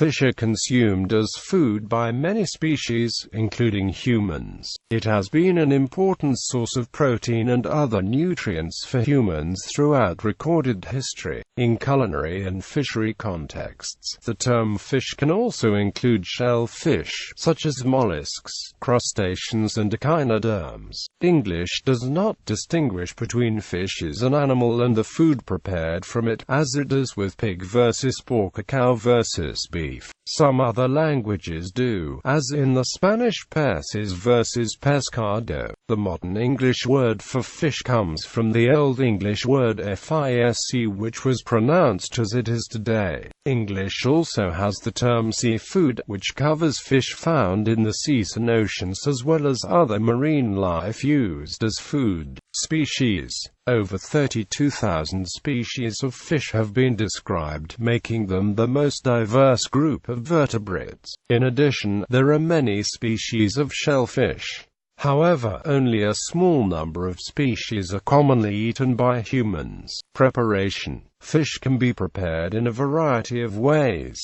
Fish are consumed as food by many species, including humans. It has been an important source of protein and other nutrients for humans throughout recorded history. In culinary and fishery contexts, the term fish can also include shellfish, such as molluscs, crustaceans and echinoderms. English does not distinguish between fish as an animal and the food prepared from it, as it does with pig versus pork or cow versus beef. Some other languages do, as in the Spanish peces versus pescado. The modern English word for fish comes from the Old English word fisc, which was pronounced as it is today. English also has the term seafood, which covers fish found in the seas and oceans as well as other marine life used as food. Species. Over 32,000 species of fish have been described, making them the most diverse group of vertebrates. In addition, there are many species of shellfish. However, only a small number of species are commonly eaten by humans. Preparation. Fish can be prepared in a variety of ways.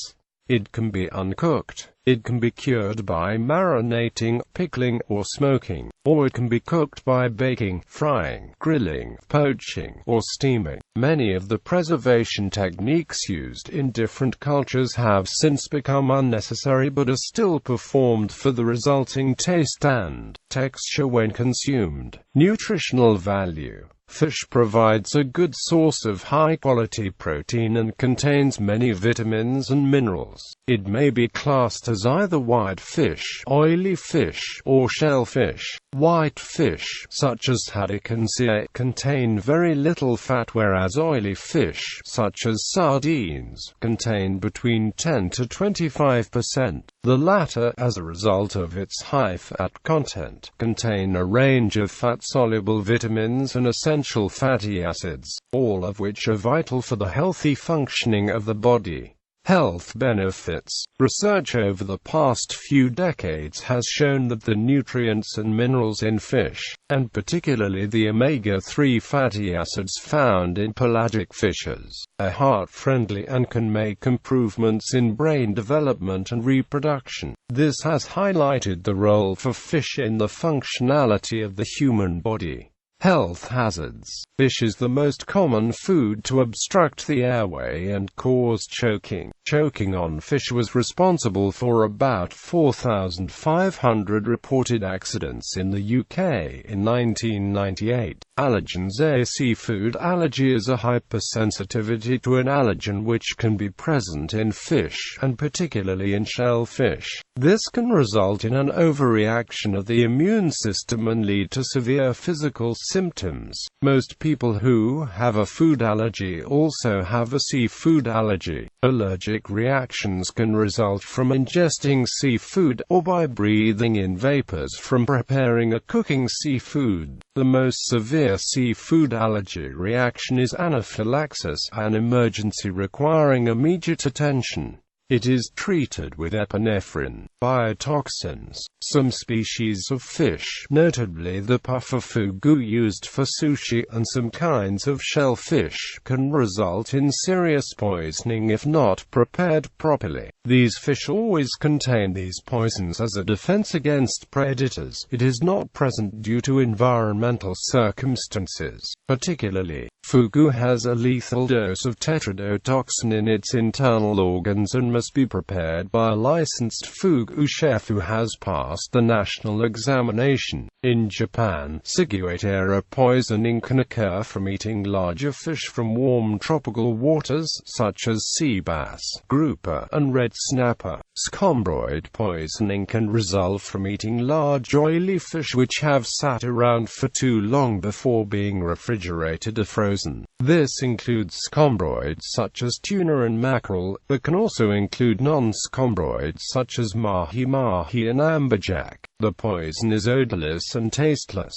It can be uncooked. It can be cured by marinating, pickling, or smoking, or it can be cooked by baking, frying, grilling, poaching, or steaming. Many of the preservation techniques used in different cultures have since become unnecessary but are still performed for the resulting taste and texture when consumed. Nutritional value. Fish provides a good source of high-quality protein and contains many vitamins and minerals. It may be classed as either white fish, oily fish, or shellfish. White fish, such as haddock and sea, contain very little fat, whereas oily fish, such as sardines, contain between 10 to 25%. The latter, as a result of its high fat content, contain a range of fat-soluble vitamins and essential fatty acids, all of which are vital for the healthy functioning of the body. Health benefits. Research over the past few decades has shown that the nutrients and minerals in fish, and particularly the omega-3 fatty acids found in pelagic fishes, are heart-friendly and can make improvements in brain development and reproduction. This has highlighted the role for fish in the functionality of the human body. Health hazards. Fish is the most common food to obstruct the airway and cause choking. Choking on fish was responsible for about 4,500 reported accidents in the UK in 1998. Allergens. A seafood allergy is a hypersensitivity to an allergen which can be present in fish, and particularly in shellfish. This can result in an overreaction of the immune system and lead to severe physical symptoms. Most people who have a food allergy also have a seafood allergy. Allergic reactions can result from ingesting seafood, or by breathing in vapors from preparing or cooking seafood. The most severe seafood allergy reaction is anaphylaxis, an emergency requiring immediate attention. It is treated with epinephrine. Biotoxins. Some species of fish, notably the puffer fugu used for sushi, and some kinds of shellfish, can result in serious poisoning if not prepared properly. These fish always contain these poisons as a defense against predators. It is not present due to environmental circumstances. Particularly, fugu has a lethal dose of tetrodotoxin in its internal organs and must be prepared by a licensed fugu chef who has passed the national examination. In Japan, ciguatera poisoning can occur from eating larger fish from warm tropical waters, such as sea bass, grouper, and red snapper. Scombroid poisoning can result from eating large oily fish which have sat around for too long before being refrigerated or frozen. This includes scombroids such as tuna and mackerel, but can also include non-scombroids such as mahi-mahi and amberjack. The poison is odorless and tasteless.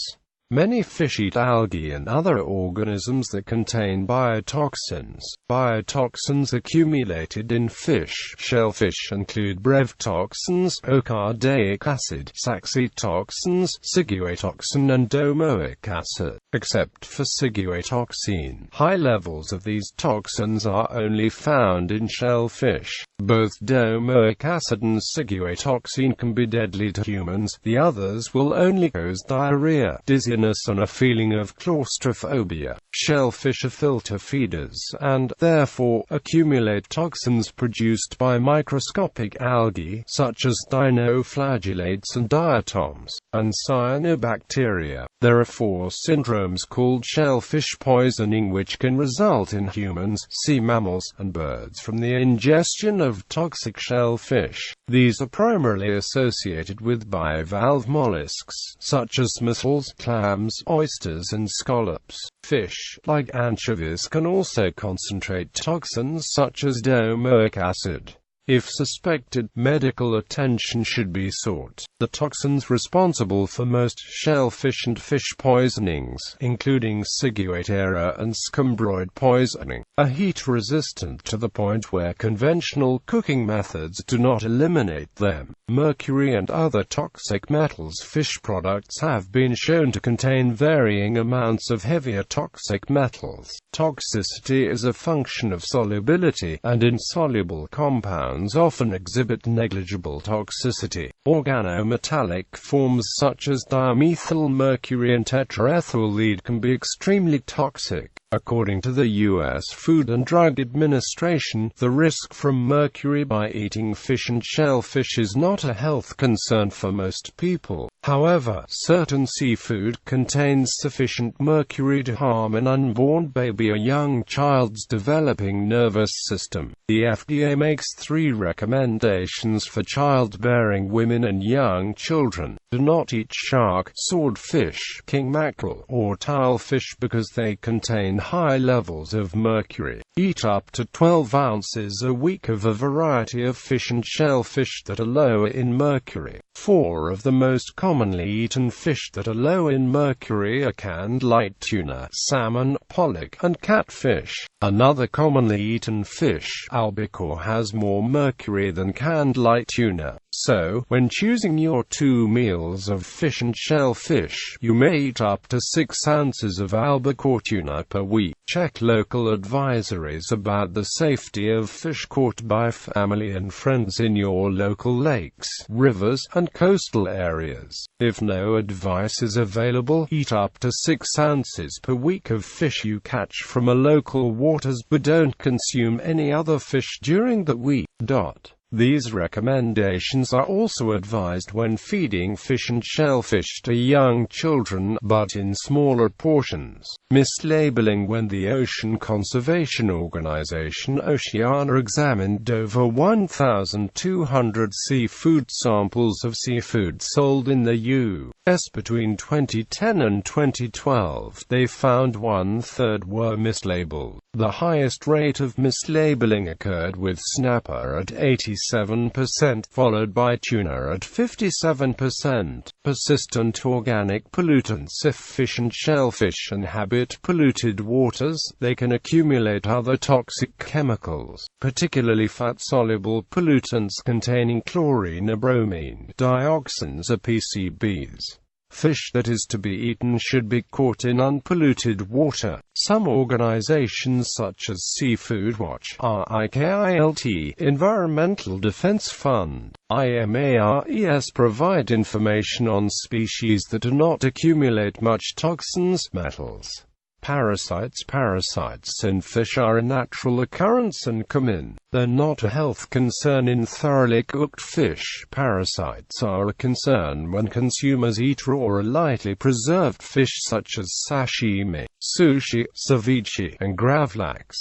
Many fish eat algae and other organisms that contain biotoxins. Biotoxins accumulated in fish. Shellfish include brevetoxins, ocardaic acid, saxitoxins, ciguatoxin and domoic acid. Except for ciguatoxin, high levels of these toxins are only found in shellfish. Both domoic acid and ciguatoxin can be deadly to humans. The others will only cause diarrhea, dizziness and a feeling of claustrophobia. Shellfish are filter feeders, and, therefore, accumulate toxins produced by microscopic algae, such as dinoflagellates and diatoms, and cyanobacteria. There are 4 syndromes called shellfish poisoning which can result in humans, sea mammals, and birds from the ingestion of toxic shellfish. These are primarily associated with bivalve molluscs, such as mussels, clams, oysters and scallops. Fish, like anchovies, can also concentrate toxins such as domoic acid. If suspected, medical attention should be sought. The toxins responsible for most shellfish and fish poisonings, including ciguatera and scombroid poisoning, are heat-resistant to the point where conventional cooking methods do not eliminate them. Mercury and other toxic metals. Fish products have been shown to contain varying amounts of heavier toxic metals. Toxicity is a function of solubility, and insoluble compounds often exhibit negligible toxicity. Organometallic forms such as dimethyl mercury and tetraethyl lead can be extremely toxic. According to the U.S. Food and Drug Administration, the risk from mercury by eating fish and shellfish is not a health concern for most people. However, certain seafood contains sufficient mercury to harm an unborn baby or young child's developing nervous system. The FDA makes 3 recommendations for childbearing women and young children. Do not eat shark, swordfish, king mackerel, or tilefish because they contain high levels of mercury. Eat up to 12 ounces a week of a variety of fish and shellfish that are lower in mercury. 4 of the most commonly eaten fish that are low in mercury are canned light tuna, salmon, pollock, and catfish. Another commonly eaten fish, albacore, has more mercury than canned light tuna. So, when choosing your 2 meals of fish and shellfish, you may eat up to 6 ounces of albacore tuna per week. Check local advisories about the safety of fish caught by family and friends in your local lakes, rivers, and coastal areas. If no advice is available, eat up to 6 ounces per week of fish you catch from a local waters, but don't consume any other fish during the week. These recommendations are also advised when feeding fish and shellfish to young children, but in smaller portions. Mislabeling. When the Ocean Conservation Organization Oceana examined over 1,200 seafood samples of seafood sold in the U.S. between 2010 and 2012, they found 1/3 were mislabeled. The highest rate of mislabeling occurred with snapper at 87%, followed by tuna at 57%. Persistent organic pollutants. If fish and shellfish inhabit polluted waters, they can accumulate other toxic chemicals, particularly fat-soluble pollutants containing chlorine or bromine, dioxins or PCBs. Fish that is to be eaten should be caught in unpolluted water. Some organizations such as Seafood Watch, RIKILT, Environmental Defense Fund, IMARES provide information on species that do not accumulate much toxins, metals. Parasites. Parasites in fish are a natural occurrence and common. They're not a health concern in thoroughly cooked fish. Parasites are a concern when consumers eat raw or lightly preserved fish such as sashimi, sushi, ceviche, and gravlax.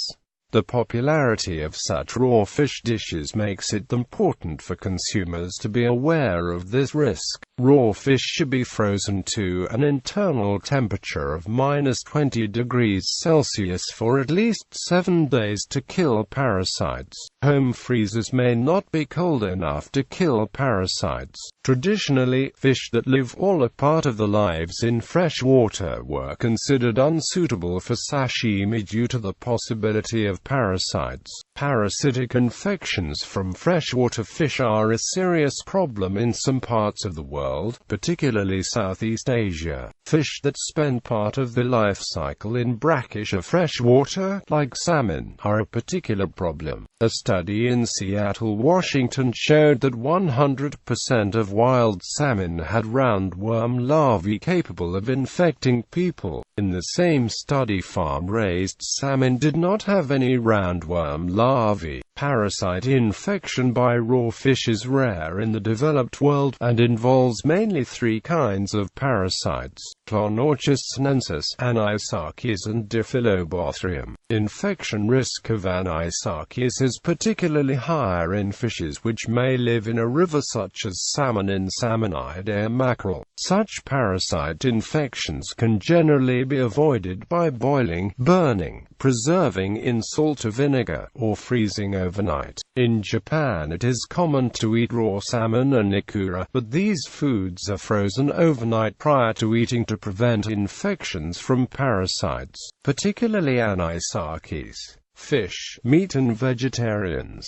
The popularity of such raw fish dishes makes it important for consumers to be aware of this risk. Raw fish should be frozen to an internal temperature of -20 degrees Celsius for at least 7 days to kill parasites. Home freezers may not be cold enough to kill parasites. Traditionally, fish that live all or part of their lives in fresh water were considered unsuitable for sashimi due to the possibility of parasites. Parasitic infections from freshwater fish are a serious problem in some parts of the world, particularly Southeast Asia. Fish that spend part of their life cycle in brackish or fresh water, like salmon, are a particular problem. A study in Seattle, Washington showed that 100% of wild salmon had roundworm larvae capable of infecting people. In the same study, farm-raised salmon did not have any roundworm larvae. Parasite infection by raw fish is rare in the developed world, and involves mainly three kinds of parasites: Clonorchis sinensis, Anisakis and Diphyllobothrium. Infection risk of Anisakis is particularly higher in fishes which may live in a river such as salmon and Salmonidae mackerel. Such parasite infections can generally be avoided by boiling, burning, preserving in salt or vinegar, or freezing overnight. In Japan it is common to eat raw salmon and ikura, but these foods are frozen overnight prior to eating to prevent infections from parasites, particularly Anisakis. Fish, meat and vegetarians.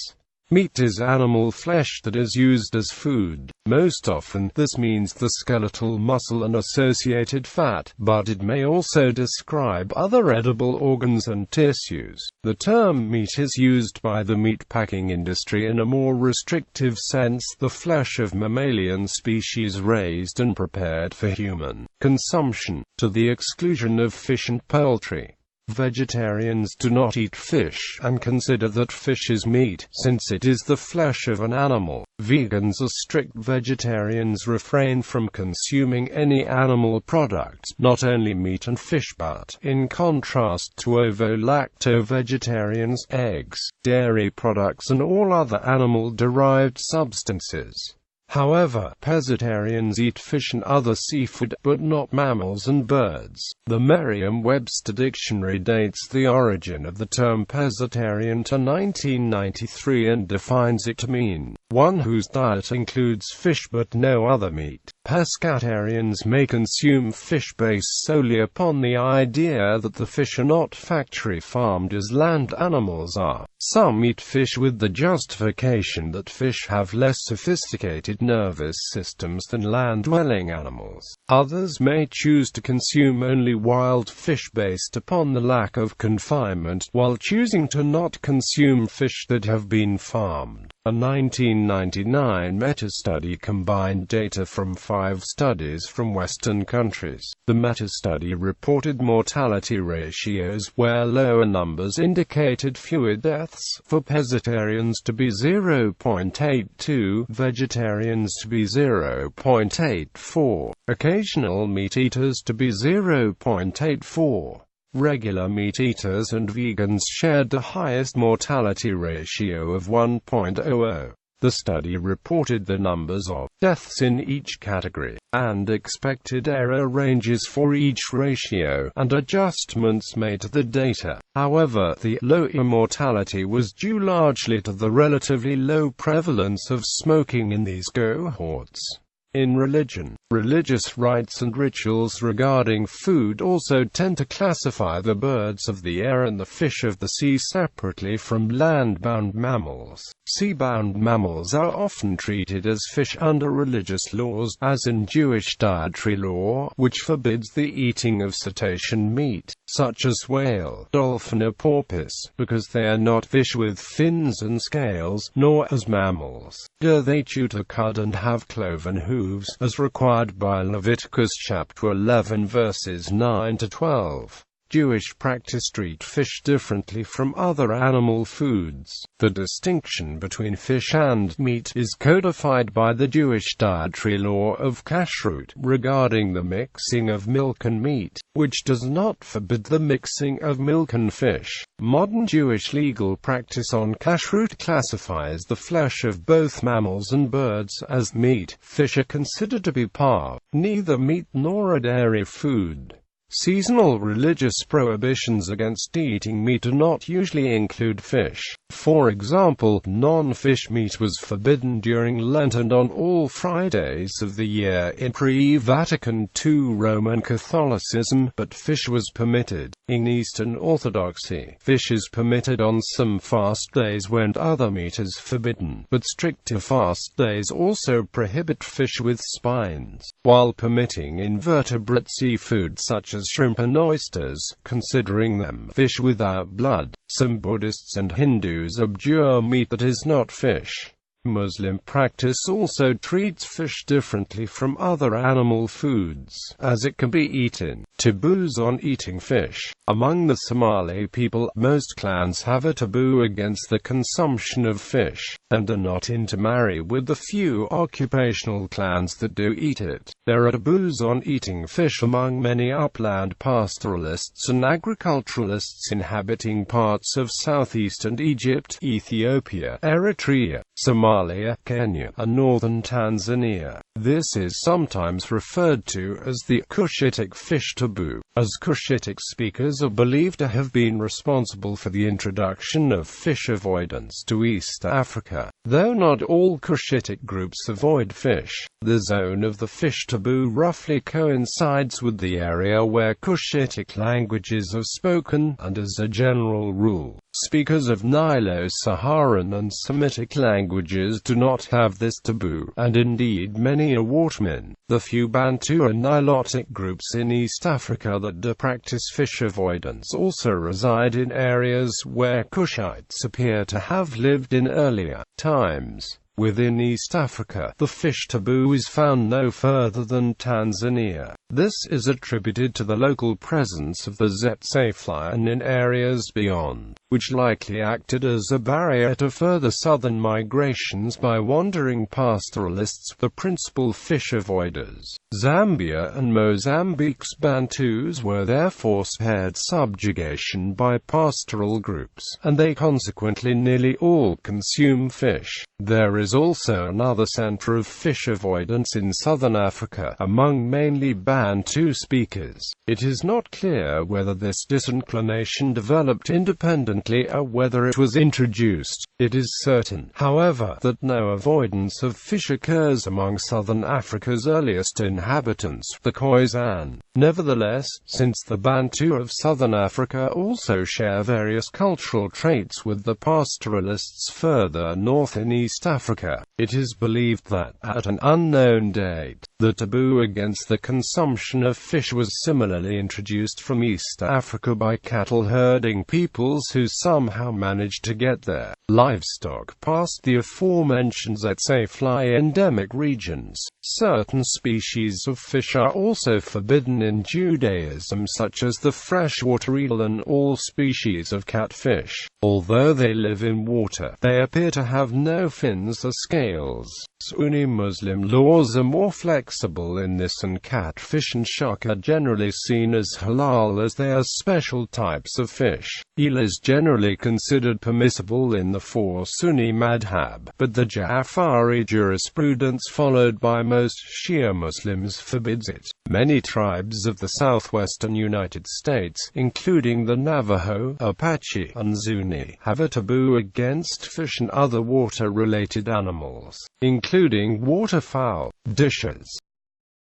Meat is animal flesh that is used as food. Most often, this means the skeletal muscle and associated fat, but it may also describe other edible organs and tissues. The term meat is used by the meatpacking industry in a more restrictive sense: the flesh of mammalian species raised and prepared for human consumption, to the exclusion of fish and poultry. Vegetarians do not eat fish, and consider that fish is meat, since it is the flesh of an animal. Vegans or strict vegetarians refrain from consuming any animal products, not only meat and fish but, in contrast to ovo-lacto-vegetarians, eggs, dairy products and all other animal-derived substances. However, pescatarians eat fish and other seafood, but not mammals and birds. The Merriam-Webster dictionary dates the origin of the term pescatarian to 1993 and defines it to mean one whose diet includes fish but no other meat. Pescatarians may consume fish based solely upon the idea that the fish are not factory farmed as land animals are. Some eat fish with the justification that fish have less sophisticated nervous systems than land-dwelling animals. Others may choose to consume only wild fish based upon the lack of confinement, while choosing to not consume fish that have been farmed. A 1999 meta-study combined data from 5 studies from Western countries. The meta-study reported mortality ratios where lower numbers indicated fewer deaths, for pescatarians to be 0.82, vegetarians to be 0.84, occasional meat eaters to be 0.84. Regular meat eaters and vegans shared the highest mortality ratio of 1.00. The study reported the numbers of deaths in each category, and expected error ranges for each ratio, and adjustments made to the data. However, the lower mortality was due largely to the relatively low prevalence of smoking in these cohorts. In religion, religious rites and rituals regarding food also tend to classify the birds of the air and the fish of the sea separately from land-bound mammals. Sea-bound mammals are often treated as fish under religious laws, as in Jewish dietary law, which forbids the eating of cetacean meat, such as whale, dolphin or porpoise, because they are not fish with fins and scales, nor as mammals do they chew the cud and have cloven hooves, as required by Leviticus chapter 11 verses 9 to 12. Jewish practice treat fish differently from other animal foods. The distinction between fish and meat is codified by the Jewish dietary law of kashrut regarding the mixing of milk and meat, which does not forbid the mixing of milk and fish. Modern Jewish legal practice on kashrut classifies the flesh of both mammals and birds as meat. Fish are considered to be part, neither meat nor a dairy food. Seasonal religious prohibitions against eating meat do not usually include fish. For example, non-fish meat was forbidden during Lent and on all Fridays of the year in pre-Vatican II Roman Catholicism, but fish was permitted. In Eastern Orthodoxy, fish is permitted on some fast days when other meat is forbidden, but stricter fast days also prohibit fish with spines, while permitting invertebrate seafood such as shrimp and oysters, considering them fish without blood. Some Buddhists and Hindus abjure meat that is not fish. Muslim practice also treats fish differently from other animal foods, as it can be eaten. Taboos on eating fish. Among the Somali people, most clans have a taboo against the consumption of fish, and do not intermarry with the few occupational clans that do eat it. There are taboos on eating fish among many upland pastoralists and agriculturalists inhabiting parts of southeastern Egypt, Ethiopia, Eritrea, Somalia, Kenya, and northern Tanzania. This is sometimes referred to as the Cushitic fish taboo, as Cushitic speakers are believed to have been responsible for the introduction of fish avoidance to East Africa. Though not all Cushitic groups avoid fish, the zone of the fish taboo roughly coincides with the area where Cushitic languages are spoken, and as a general rule, speakers of Nilo-Saharan and Semitic languages do not have this taboo, and indeed many Awartmen, the few Bantu and Nilotic groups in East Africa that do practice fish avoidance also reside in areas where Cushites appear to have lived in earlier times. Within East Africa, the fish taboo is found no further than Tanzania. This is attributed to the local presence of the tsetse lion in areas beyond, which likely acted as a barrier to further southern migrations by wandering pastoralists, the principal fish avoiders. Zambia and Mozambique's Bantus were therefore spared subjugation by pastoral groups, and they consequently nearly all consume fish. There is also another center of fish avoidance in southern Africa, among mainly Bantu speakers. It is not clear whether this disinclination developed independently or whether it was introduced. It is certain, however, that no avoidance of fish occurs among southern Africa's earliest inhabitants, the Khoisan. Nevertheless, since the Bantu of southern Africa also share various cultural traits with the pastoralists further north in East Africa, it is believed that, at an unknown date, the taboo against the consumption of fish was similarly introduced from East Africa by cattle-herding peoples who somehow managed to get their livestock past the aforementioned tsetse fly endemic regions. Certain species of fish are also forbidden in Judaism, such as the freshwater eel and all species of catfish. Although they live in water, they appear to have no fins or scales. Sunni Muslim laws are more flexible in this, and catfish and shark are generally seen as halal as they are special types of fish. Eel is generally considered permissible in the four Sunni madhab, but the Ja'fari jurisprudence followed by most Shia Muslims forbids it. Many tribes of the southwestern United States, including the Navajo, Apache, and Zuni, have a taboo against fish and other water-related animals, including waterfowl dishes.